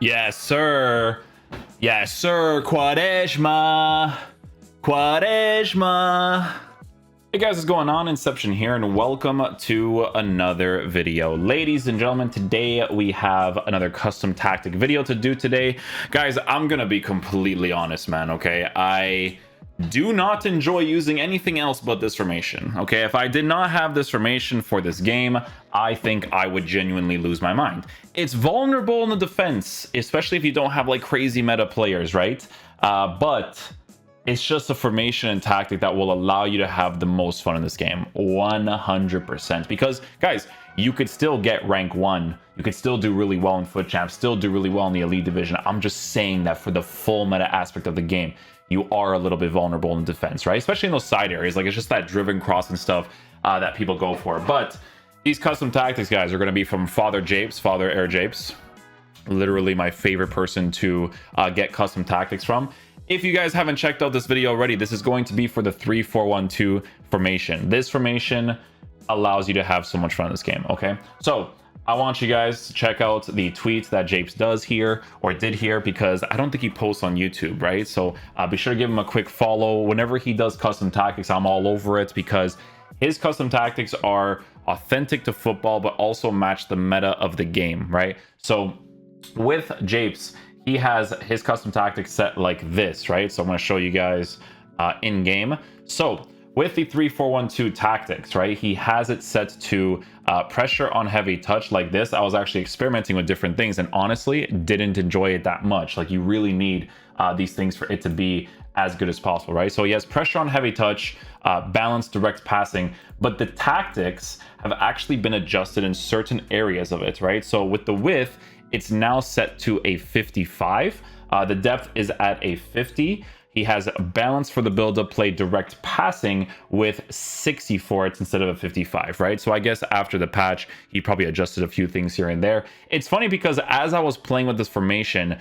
Yes, sir. Yes, sir. Quaresma. Quaresma. Hey guys, what's going on? Inception here, and welcome to another video. Ladies and gentlemen, today we have another custom tactic video to do today. Guys, I'm gonna be completely honest, man, okay? I do not enjoy using anything else but this formation, okay? If I did not have this formation for this game, I think I would genuinely lose my mind. It's vulnerable in the defense, especially if you don't have like crazy meta players, right? But it's just a formation and tactic that will allow you to have the most fun in this game, 100%. Because guys, you could still get rank 1, you could still do really well in foot champ, still do really well in the elite division. I'm just saying that for the full meta aspect of the game, you are a little bit vulnerable in defense, right? Especially in those side areas. Like, it's just that driven crossing stuff that people go for. But these custom tactics, guys, are going to be from Father Japes, Father Air Japes. Literally my favorite person to get custom tactics from. If you guys haven't checked out this video already, this is going to be for the 3-4-1-2 formation. This formation allows you to have so much fun in this game, okay? So I want you guys to check out the tweets that Japes does here, or did here, because I don't think he posts on YouTube, right? So be sure to give him a quick follow. Whenever he does custom tactics, I'm all over it, because his custom tactics are authentic to football, but also match the meta of the game, right? So with Japes, he has his custom tactics set like this, right? So I'm going to show you guys in game. So with the 3-4-1-2 tactics, right, he has it set to pressure on heavy touch like this. I was actually experimenting with different things and honestly didn't enjoy it that much. Like, you really need these things for it to be as good as possible, right? So he has pressure on heavy touch, balanced direct passing, but the tactics have actually been adjusted in certain areas of it, right? So with the width, it's now set to a 55. The depth is at a 50. He has a balance for the build-up play direct passing with 60 for it instead of a 55, right? So I guess after the patch, he probably adjusted a few things here and there. It's funny because as I was playing with this formation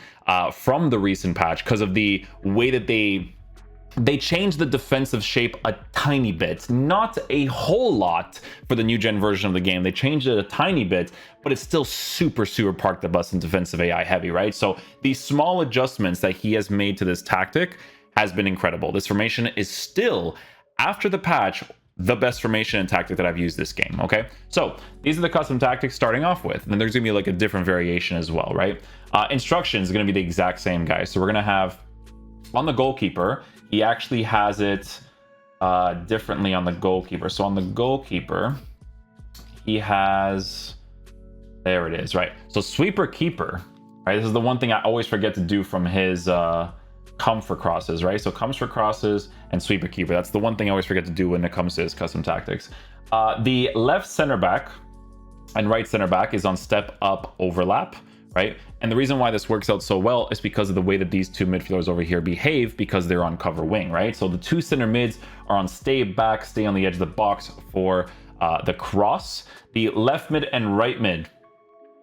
from the recent patch, because of the way that they changed the defensive shape a tiny bit, not a whole lot for the new gen version of the game. They changed it a tiny bit, but it's still super park the bus and defensive AI heavy, right? So these small adjustments that he has made to this tactic has been incredible. This formation is still, after the patch, the best formation and tactic that I've used this game, okay? So these are the custom tactics starting off with, and then there's gonna be like a different variation as well, right? Instructions are gonna be the exact same, guys. So we're gonna have on the goalkeeper, he actually has it differently on the goalkeeper. So on the goalkeeper, he has, there it is, right? So sweeper keeper, right? This is the one thing I always forget to do from his come for crosses, right? So comes for crosses and sweeper keeper. That's the one thing I always forget to do when it comes to his custom tactics. The left center back and right center back is on step up overlap, right? And the reason why this works out so well is because of the way that these two midfielders over here behave, because they're on cover wing, right? So the two center mids are on stay back, stay on the edge of the box for the cross. The left mid and right mid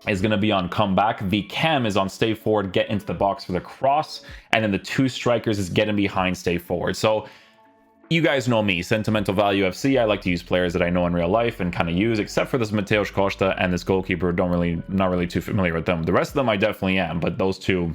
is going to be on comeback. The cam is on stay forward, get into the box for the cross. And then the two strikers is getting behind, stay forward. So you guys know me, Sentimental Value FC. I like to use players that I know in real life and kind of use, except for this Mateusz Costa and this goalkeeper. Not really too familiar with them. The rest of them I definitely am, but those two,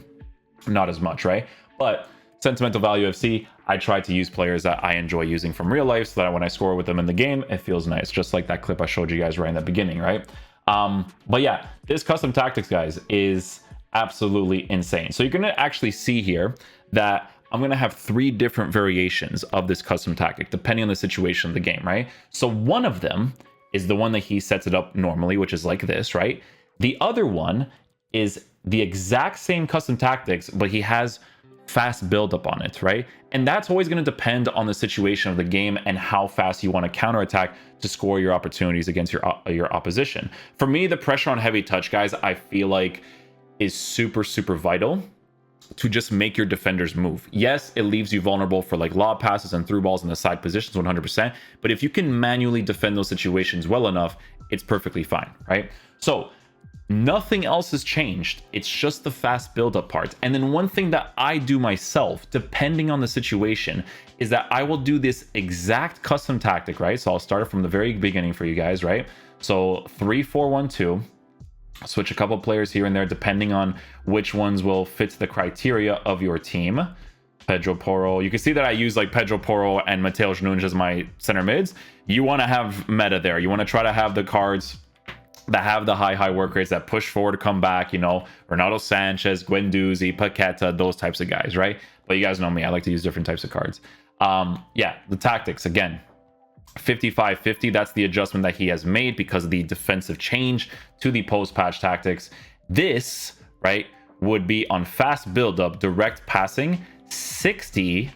not as much, right? But Sentimental Value FC, I try to use players that I enjoy using from real life, so that when I score with them in the game, it feels nice. Just like that clip I showed you guys right in the beginning, right? But yeah, this custom tactics, guys, is absolutely insane. So you're going to actually see here that I'm going to have 3 different variations of this custom tactic, depending on the situation of the game, right? So one of them is the one that he sets it up normally, which is like this, right? The other one is the exact same custom tactics, but he has fast build-up on it, right? And that's always going to depend on the situation of the game and how fast you want to counterattack to score your opportunities against your opposition. For me, the pressure on heavy touch, guys, I feel like is super vital to just make your defenders move. Yes, it leaves you vulnerable for like lob passes and through balls in the side positions 100%, but if you can manually defend those situations well enough, it's perfectly fine, right? So nothing else has changed. It's just the fast build-up part. And then one thing that I do myself, depending on the situation, is that I will do this exact custom tactic, right? So I'll start it from the very beginning for you guys, right? So 3-4-1-2. Switch a couple players here and there depending on which ones will fit the criteria of your team. Pedro Porro, you can see that I use like Pedro Porro and Mateus Nunes as my center mids. You want to have meta there. You want to try to have the cards that have the high work rates, that push forward, come back, you know, Ronaldo Sanchez, Guendouzi, Paqueta, those types of guys, right? But you guys know me, I like to use different types of cards. Yeah, the tactics, again, 55-50, that's the adjustment that he has made because of the defensive change to the post-patch tactics. This, right, would be on fast build-up, direct passing, 60,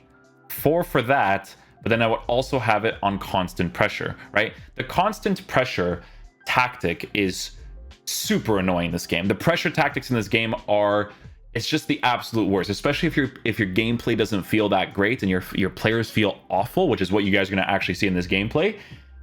4 for that, but then I would also have it on constant pressure, right? The constant pressure tactic is super annoying in this game. The pressure tactics in this game are, it's just the absolute worst, especially if your gameplay doesn't feel that great and your players feel awful, which is what you guys are going to actually see in this gameplay.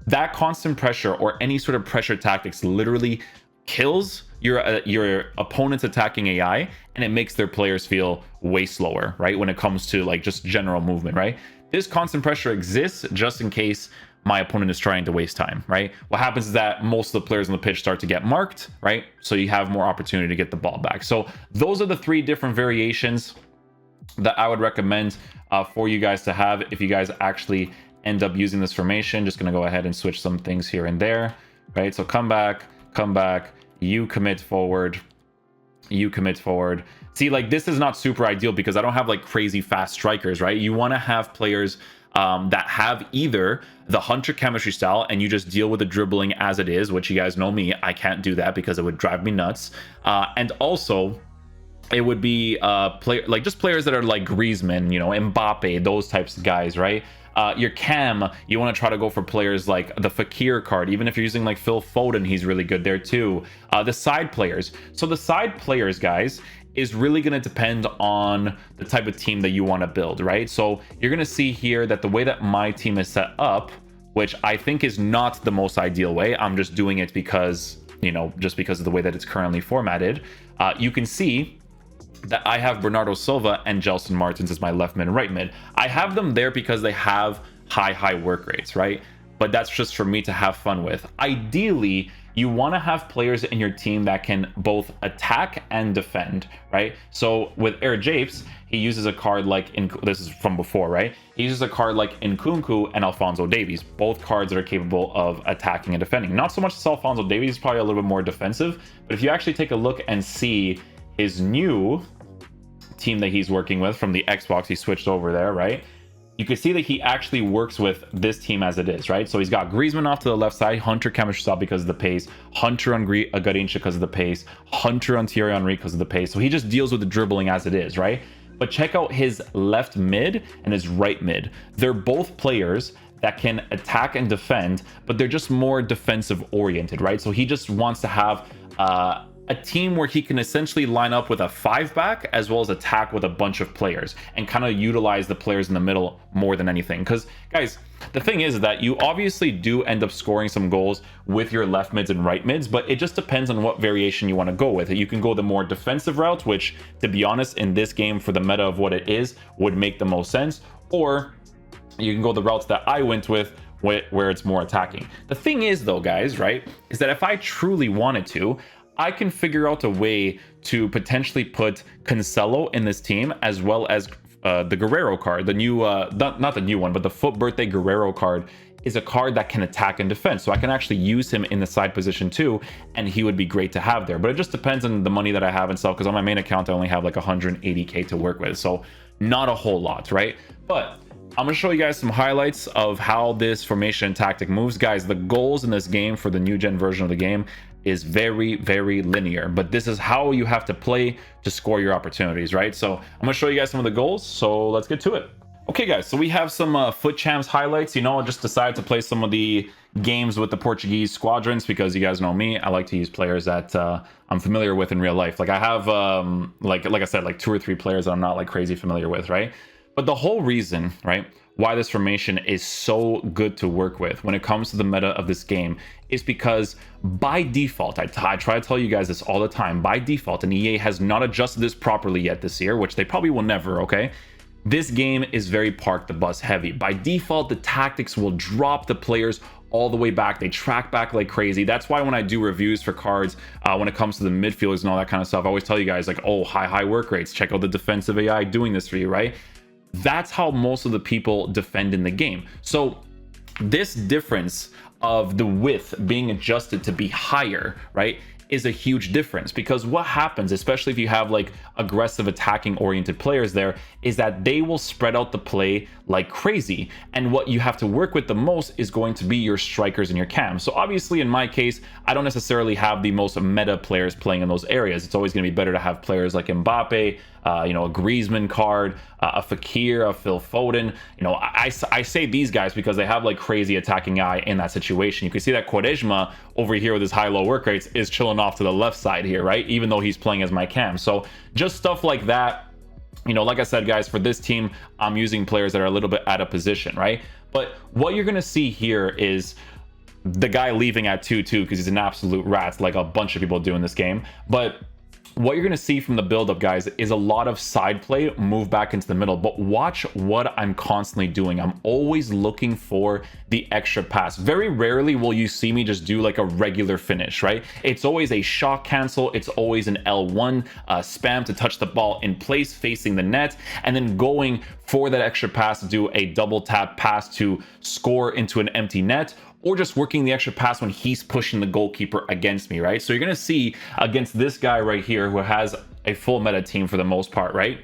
That constant pressure or any sort of pressure tactics literally kills your opponent's attacking AI, and it makes their players feel way slower, right? When it comes to like just general movement, right? This constant pressure exists just in case my opponent is trying to waste time, right? What happens is that most of the players on the pitch start to get marked, right? So you have more opportunity to get the ball back. So those are the 3 different variations that I would recommend for you guys to have if you guys actually end up using this formation. Just gonna go ahead and switch some things here and there, right? So come back, you commit forward, you commit forward. See, like this is not super ideal because I don't have like crazy fast strikers, right? You want to have players that have either the hunter chemistry style and you just deal with the dribbling as it is, which you guys know me, I can't do that because it would drive me nuts. And also it would be just players that are like Griezmann, you know, Mbappe, those types of guys, right? Your cam, you want to try to go for players like the Fakir card. Even if you're using like Phil Foden, he's really good there too. The side players. So the side players, guys, is really going to depend on the type of team that you want to build, right? So you're going to see here that the way that my team is set up, which I think is not the most ideal way, I'm just doing it because, you know, just because of the way that it's currently formatted. You can see that I have Bernardo Silva and Gelson Martins as my left mid and right mid. I have them there because they have high work rates, right? But that's just for me to have fun with. Ideally, you want to have players in your team that can both attack and defend, right? So with Air Japes, he uses a card like, this is from before, right? He uses a card like Nkunku and Alphonso Davies, both cards that are capable of attacking and defending. Not so much as Alphonso Davies, is probably a little bit more defensive, but if you actually take a look and see his new team that he's working with from the Xbox, he switched over there, right? You can see that he actually works with this team as it is, right? So he's got Griezmann off to the left side, Hunter chemistry style because of the pace, Hunter on Garincha because of the pace, Hunter on Thierry Henry because of the pace. So he just deals with the dribbling as it is, right? But check out his left mid and his right mid. They're both players that can attack and defend, but they're just more defensive oriented, right? So he just wants to have a team where he can essentially line up with a 5-back as well as attack with a bunch of players and kind of utilize the players in the middle more than anything. Because guys, the thing is that you obviously do end up scoring some goals with your left mids and right mids, but it just depends on what variation you want to go with. You can go the more defensive route, which to be honest in this game for the meta of what it is would make the most sense, or you can go the routes that I went with where it's more attacking. The thing is though, guys, right, is that if I truly wanted to, I can figure out a way to potentially put Cancelo in this team as well as the Guerrero card. The new, not the new one, but the Foot Birthday Guerrero card is a card that can attack and defend. So I can actually use him in the side position too, and he would be great to have there. But it just depends on the money that I have and stuff, because on my main account, I only have like 180K to work with. So not a whole lot, right? But I'm going to show you guys some highlights of how this formation tactic moves. Guys, the goals in this game for the new gen version of the game is very linear, but this is how you have to play to score your opportunities, right? So I'm going to show you guys some of the goals, so let's get to it. Okay guys, so we have some Foot Champs highlights. You know, I just decided to play some of the games with the Portuguese squadrons because you guys know me, I like to use players that I'm familiar with in real life. Like I have like I said, like 2 or 3 players that I'm not like crazy familiar with, right? But the whole reason, right, why this formation is so good to work with when it comes to the meta of this game is because by default, I try to tell you guys this all the time, by default, and EA has not adjusted this properly yet this year, which they probably will never, okay? this game is very park the bus heavy. By default, the tactics will drop the players all the way back. They track back like crazy. That's why when I do reviews for cards, when it comes to the midfielders and all that kind of stuff, I always tell you guys like, oh, high work rates. Check out the defensive AI doing this for you, right? That's how most of the people defend in the game. So this difference of the width being adjusted to be higher, right, is a huge difference, because what happens, especially if you have like aggressive attacking oriented players there, is that they will spread out the play like crazy, and what you have to work with the most is going to be your strikers and your cams. So obviously in my case, I don't necessarily have the most meta players playing in those areas. It's always going to be better to have players like Mbappe, you know, a Griezmann card, a Fekir, a Phil Foden. You know, I say these guys because they have like crazy attacking eye in that situation. You can see that Quaresma over here with his high-low work rates is chilling off to the left side here, right? Even though he's playing as my cam. So just stuff like that. You know, like I said, guys, for this team, I'm using players that are a little bit out of position, right? But what you're going to see here is the guy leaving at 2-2 because he's an absolute rat, like a bunch of people do in this game. But what you're going to see from the build-up, guys, is a lot of side play, move back into the middle. But watch what I'm constantly doing. I'm always looking for the extra pass. Very rarely will you see me just do like a regular finish, right? It's always a shot cancel. It's always an L1 spam to touch the ball in place facing the net, and then going for that extra pass to do a double tap pass to score into an empty net, or just working the extra pass when he's pushing the goalkeeper against me, right? So you're gonna see against this guy right here who has a full meta team for the most part, right?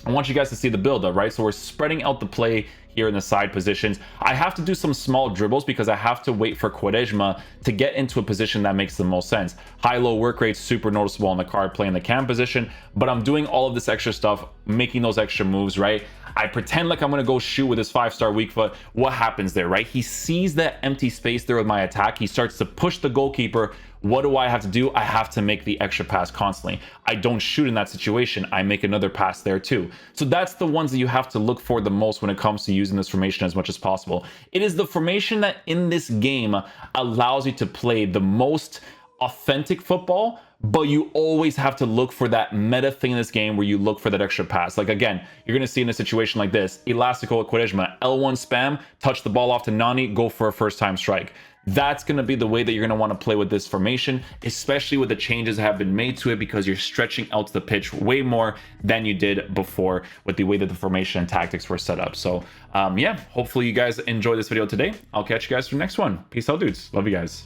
I want you guys to see the build-up, right? So we're spreading out the play here in the side positions. I have to do some small dribbles because I have to wait for Quaresma to get into a position that makes the most sense. High-low work rates, super noticeable on the card playing the cam position, but I'm doing all of this extra stuff, making those extra moves, right? I pretend like I'm going to go shoot with his 5-star weak foot. What happens there, right? He sees that empty space there with my attack. He starts to push the goalkeeper. What do I have to do? I have to make the extra pass constantly. I don't shoot in that situation. I make another pass there too. So that's the ones that you have to look for the most when it comes to using this formation as much as possible. It is the formation that in this game allows you to play the most authentic football, but you always have to look for that meta thing in this game where you look for that extra pass. Like again, you're going to see in a situation like this, Elastico Quaresma, L1 spam, touch the ball off to Nani, go for a first time strike. That's going to be the way that you're going to want to play with this formation, especially with the changes that have been made to it, because you're stretching out the pitch way more than you did before with the way that the formation and tactics were set up. So yeah, hopefully you guys enjoy this video today. I'll catch you guys for the next one. Peace out, dudes. Love you guys.